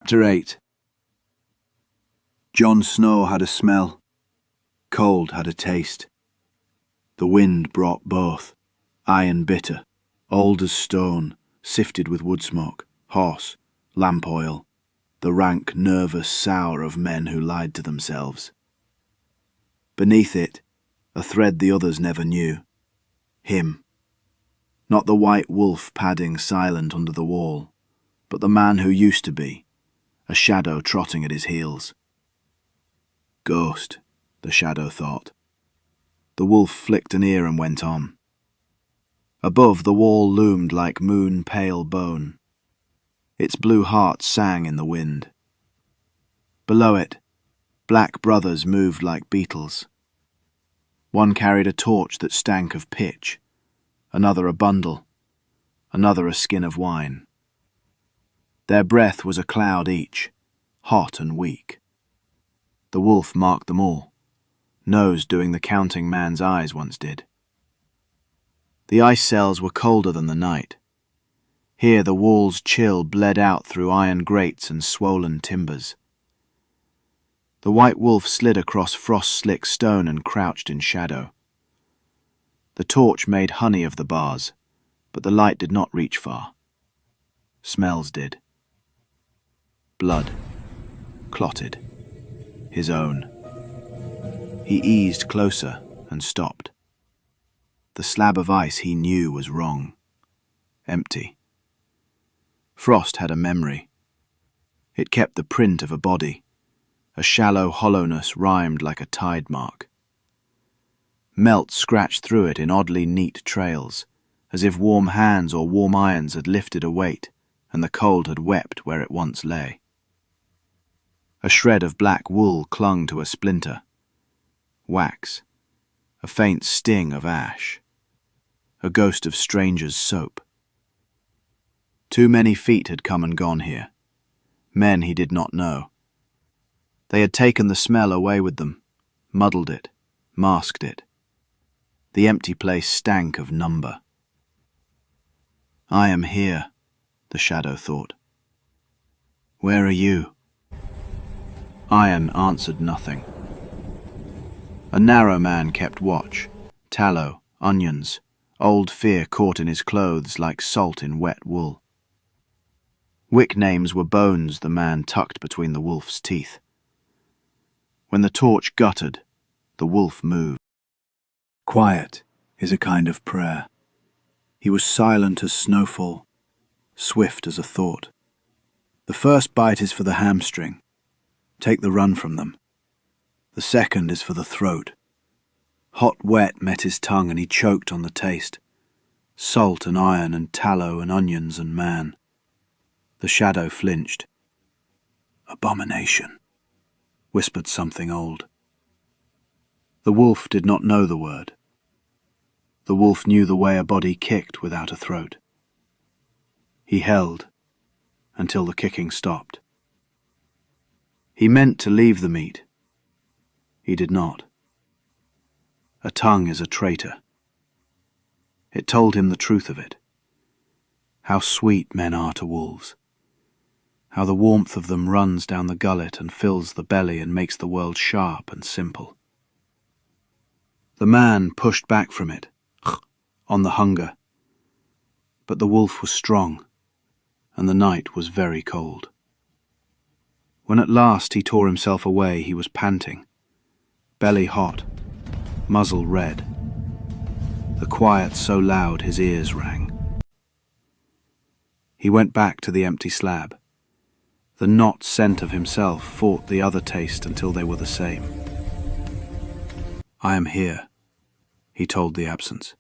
Chapter 8. Jon Snow had a smell. Cold had a taste. The wind brought both, iron bitter, old as stone, sifted with wood smoke, horse, lamp oil, the rank, nervous sour of men who lied to themselves. Beneath it, a thread the others never knew. Him. Not the white wolf padding silent under the wall, but the man who used to be, a shadow trotting at his heels. Ghost, the shadow thought. The wolf flicked an ear and went on. Above, the wall loomed like moon-pale bone. Its blue heart sang in the wind. Below it, black brothers moved like beetles. One carried a torch that stank of pitch, another a bundle, another a skin of wine. Their breath was a cloud each, hot and weak. The wolf marked them all, nose doing the counting man's eyes once did. The ice cells were colder than the night. Here the wall's chill bled out through iron grates and swollen timbers. The white wolf slid across frost-slick stone and crouched in shadow. The torch made honey of the bars, but the light did not reach far. Smells did. Blood. Clotted. His own. He eased closer and stopped. The slab of ice he knew was wrong. Empty. Frost had a memory. It kept the print of a body. A shallow hollowness rhymed like a tide mark. Melt scratched through it in oddly neat trails, as if warm hands or warm irons had lifted a weight, and the cold had wept where it once lay. A shred of black wool clung to a splinter. Wax. A faint sting of ash. A ghost of stranger's soap. Too many feet had come and gone here. Men he did not know. They had taken the smell away with them, muddled it, masked it. The empty place stank of number. I am here, the shadow thought. Where are you? Iron answered nothing. A narrow man kept watch, tallow, onions, old fear caught in his clothes like salt in wet wool. Wick names were bones the man tucked between the wolf's teeth. When the torch guttered, the wolf moved. Quiet is a kind of prayer. He was silent as snowfall, swift as a thought. The first bite is for the hamstring. Take the run from them. The second is for the throat. Hot wet met his tongue and he choked on the taste. Salt and iron and tallow and onions and man. The shadow flinched. Abomination, whispered something old. The wolf did not know the word. The wolf knew the way a body kicked without a throat. He held until the kicking stopped. He meant to leave the meat. He did not. A tongue is a traitor. It told him the truth of it. How sweet men are to wolves. How the warmth of them runs down the gullet and fills the belly and makes the world sharp and simple. The man pushed back from it, on the hunger. But the wolf was strong, and the night was very cold. When at last he tore himself away, he was panting, belly hot, muzzle red, the quiet so loud his ears rang. He went back to the empty slab. The not scent of himself fought the other taste until they were the same. I am here, he told the absence.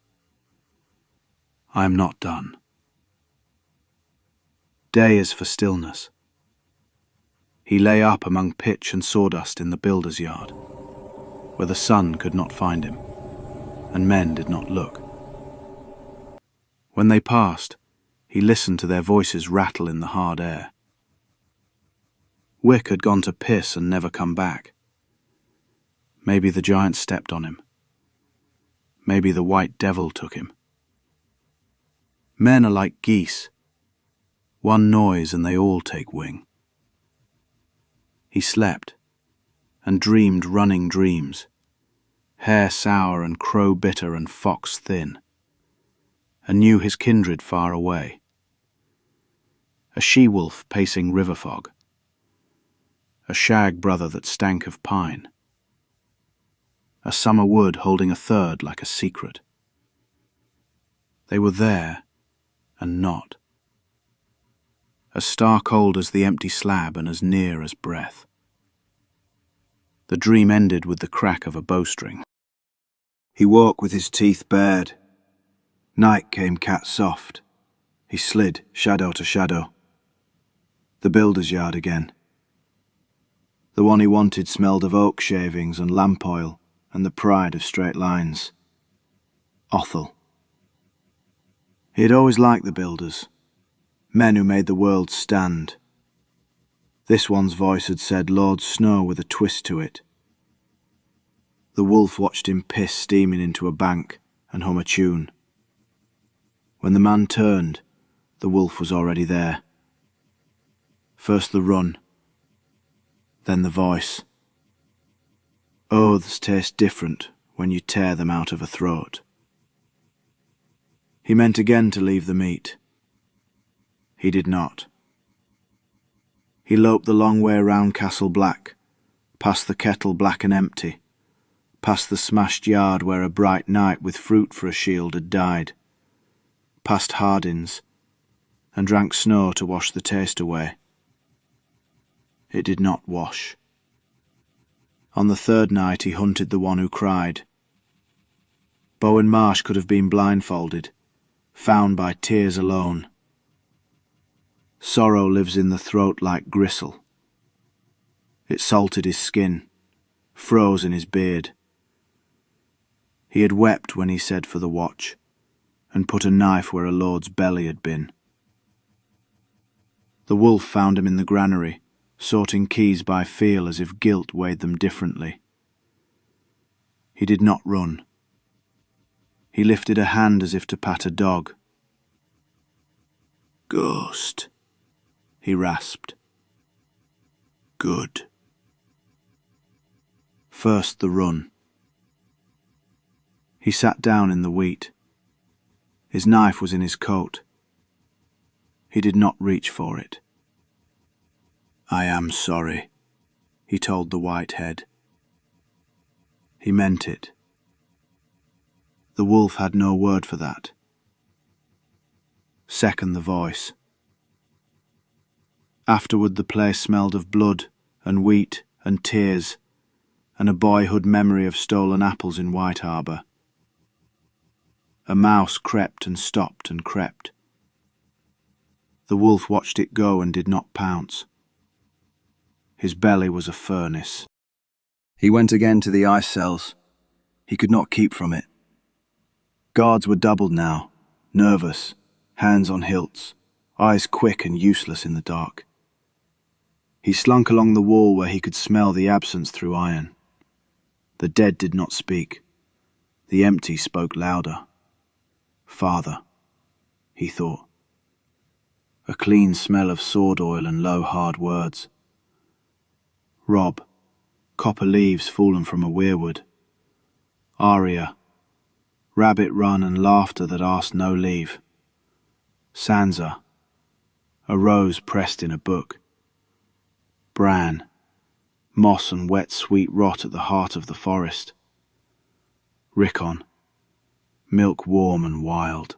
I am not done. Day is for stillness. He lay up among pitch and sawdust in the builder's yard, where the sun could not find him, and men did not look. When they passed, he listened to their voices rattle in the hard air. Wick had gone to piss and never come back. Maybe the giant stepped on him. Maybe the white devil took him. Men are like geese. One noise and they all take wing. He slept, and dreamed running dreams, hare sour and crow bitter and fox thin, and knew his kindred far away. A she-wolf pacing river fog, a shag brother that stank of pine, a summer wood holding a third like a secret. They were there and not, as star-cold as the empty slab and as near as breath. The dream ended with the crack of a bowstring. He woke with his teeth bared. Night came cat-soft. He slid, shadow to shadow. The builder's yard again. The one he wanted smelled of oak shavings and lamp oil and the pride of straight lines. Othell. He had always liked the builders, men who made the world stand. This one's voice had said Lord Snow with a twist to it. The wolf watched him piss steaming into a bank and hum a tune. When the man turned, the wolf was already there. First the run, then the voice. Oaths taste different when you tear them out of a throat. He meant again to leave the meat. He did not. He loped the long way round Castle Black, past the kettle black and empty, past the smashed yard where a bright knight with fruit for a shield had died, past Hardin's, and drank snow to wash the taste away. It did not wash. On the third night he hunted the one who cried. Bowen Marsh could have been blindfolded, found by tears alone. Sorrow lives in the throat like gristle. It salted his skin, froze in his beard. He had wept when he said for the watch, and put a knife where a lord's belly had been. The wolf found him in the granary, sorting keys by feel as if guilt weighed them differently. He did not run. He lifted a hand as if to pat a dog. Ghost, he rasped. Good. First the run. He sat down in the wheat. His knife was in his coat. He did not reach for it. I am sorry, he told the white head. He meant it. The wolf had no word for that. Second the voice. Afterward the place smelled of blood and wheat and tears and a boyhood memory of stolen apples in White Harbour. A mouse crept and stopped and crept. The wolf watched it go and did not pounce. His belly was a furnace. He went again to the ice cells. He could not keep from it. Guards were doubled now, nervous, hands on hilts, eyes quick and useless in the dark. He slunk along the wall where he could smell the absence through iron. The dead did not speak. The empty spoke louder. Father, he thought. A clean smell of sword oil and low, hard words. Rob, copper leaves fallen from a weirwood. Aria, rabbit run and laughter that asked no leave. Sansa, a rose pressed in a book. Bran, moss and wet sweet rot at the heart of the forest. Rickon, milk warm and wild.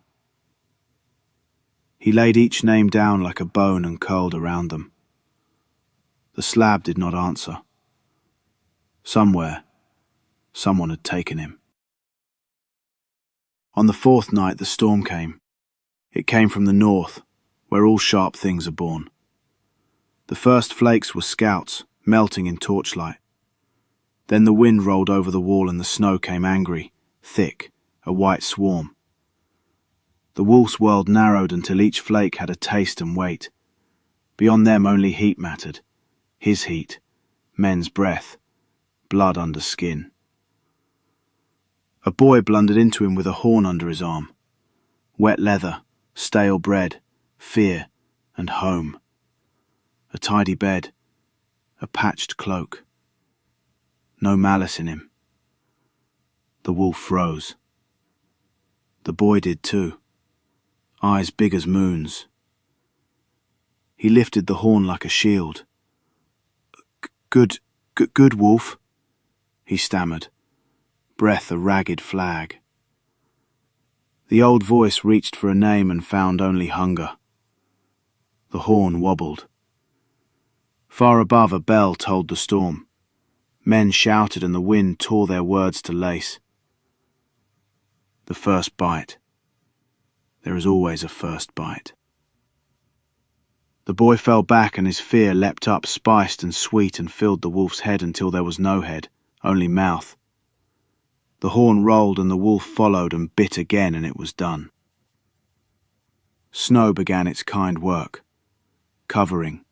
He laid each name down like a bone and curled around them. The slab did not answer. Somewhere, someone had taken him. On the fourth night the storm came. It came from the north, where all sharp things are born. The first flakes were scouts, melting in torchlight. Then the wind rolled over the wall and the snow came angry, thick, a white swarm. The wolf's world narrowed until each flake had a taste and weight. Beyond them only heat mattered. His heat, men's breath, blood under skin. A boy blundered into him with a horn under his arm. Wet leather, stale bread, fear, and home. A tidy bed, a patched cloak. No malice in him. The wolf froze. The boy did too, eyes big as moons. He lifted the horn like a shield. Good wolf, he stammered, breath a ragged flag. The old voice reached for a name and found only hunger. The horn wobbled. Far above, a bell told the storm. Men shouted and the wind tore their words to lace. The first bite. There is always a first bite. The boy fell back and his fear leapt up, spiced and sweet, and filled the wolf's head until there was no head, only mouth. The horn rolled and the wolf followed and bit again, and it was done. Snow began its kind work, covering,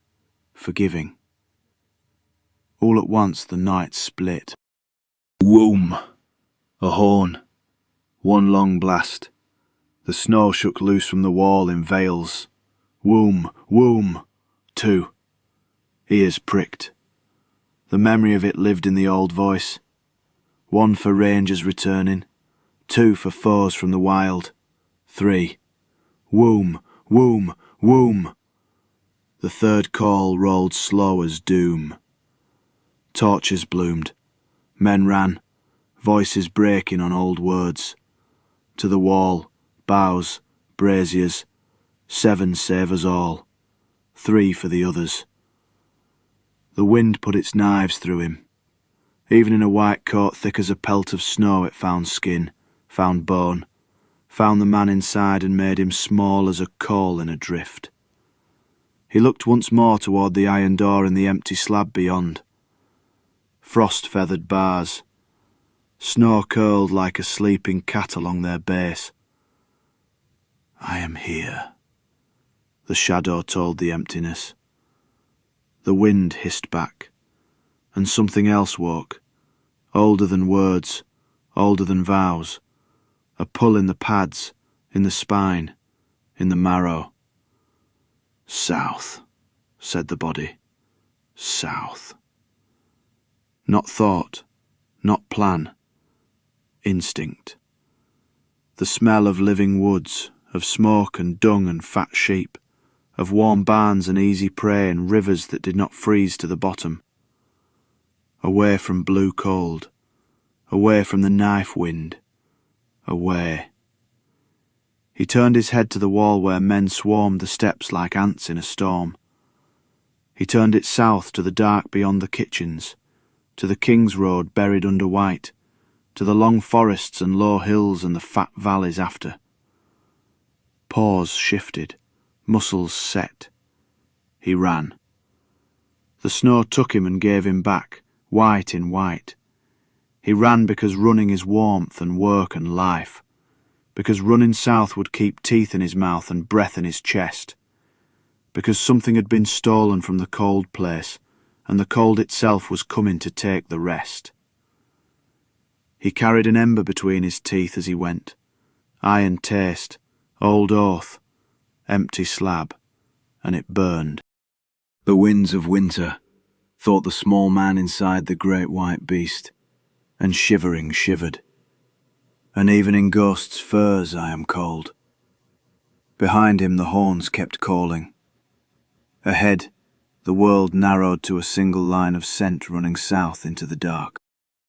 forgiving. All at once the night split. WHOOOM! A horn. One long blast. The snow shook loose from the wall in veils. WHOOOM! WHOOOM! Two. Ears pricked. The memory of it lived in the old voice. One for rangers returning. Two for foes from the wild. Three. WHOOOM! WHOOOM! WHOOOM! The third call rolled slow as doom. Torches bloomed. Men ran, voices breaking on old words. To the wall, boughs, braziers. 7 save us all. 3 for the others. The wind put its knives through him. Even in a white coat thick as a pelt of snow it found skin, found bone, found the man inside and made him small as a coal in a drift. He looked once more toward the iron door in the empty slab beyond. Frost-feathered bars. Snow curled like a sleeping cat along their base. I am here, the shadow told the emptiness. The wind hissed back, and something else woke, older than words, older than vows, a pull in the pads, in the spine, in the marrow. South, said the body. South. Not thought, not plan. Instinct. The smell of living woods, of smoke and dung and fat sheep, of warm barns and easy prey and rivers that did not freeze to the bottom. Away from blue cold, away from the knife wind, away. He turned his head to the wall where men swarmed the steps like ants in a storm. He turned it south to the dark beyond the kitchens, to the King's Road buried under white, to the long forests and low hills and the fat valleys after. Paws shifted, muscles set. He ran. The snow took him and gave him back, white in white. He ran because running is warmth and work and life, because running south would keep teeth in his mouth and breath in his chest, because something had been stolen from the cold place, and the cold itself was coming to take the rest. He carried an ember between his teeth as he went. Iron taste, old oath, empty slab, and it burned. The winds of winter, thought the small man inside the great white beast, and shivering shivered. And even in ghosts' furs I am cold. Behind him the horns kept calling. Ahead, the world narrowed to a single line of scent running south into the dark.